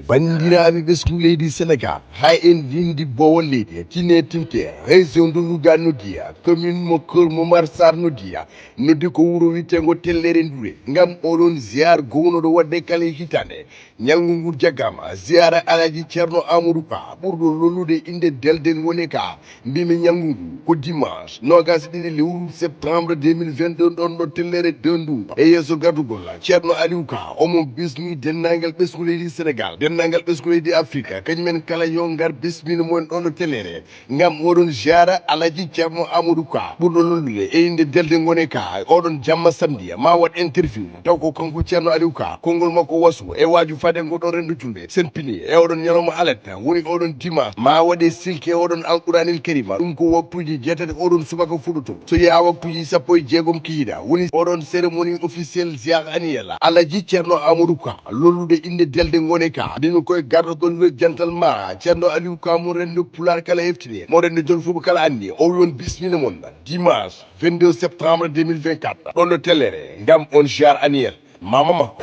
bandiraɓe ɓesgu leydi sénégal hay en windi bowol leydi tine tinte région de louga noddiya commune mo kër momar sar noddiya noddi ko wuuro witego tellere ndure gam oɗon ziar gownoɗo wadde kala hitande ñalgu ngu jaggama ziyara alaji ceerno amadou ka ɓurɗo lollude inde delden woni ka mbimi ñalgu ngu ko dimanche nogas ɗiɗi lewru septembre 2022 ɗon ɗo tellere 2 ndunga e yesso gardugol ceerno aliou ka omo bismi dennagal ɓesgu leydi sénégal dennagal ɓesgu leydi afrique kañumen kala yo gar bismina mumen ɗon ɗo tellere gam oɗon jara alaji ceerno amadou ka ɓurɗo lollude e inde delde gone ka oɗon jamma samedi ma waɗ interview taw ko kanko ceerno aliou ka konngol makko wasu e waju fade goɗɗon rendo julde sen pini e oɗon ñalawma aletta woni oɗon dimanche ma waɗe silke oɗon alquranil karima ɗum ko waktuji jeetati oɗon subaka fuɗoto so yiya waktuji sappo e jeegom kihiɗa woni oɗon cérémonie officiel ziar annuel alaji ceerno amadou ka lollude inde delde gone ka ndemi koye gardogol jantal ma ceerno aliou ka mo rende pular kala heftini mo rende joni foof kala anni o wi on bismina moon dimanche 22 septembre 2024 ɗon ɗo tellere gam on ziar annuel mama makko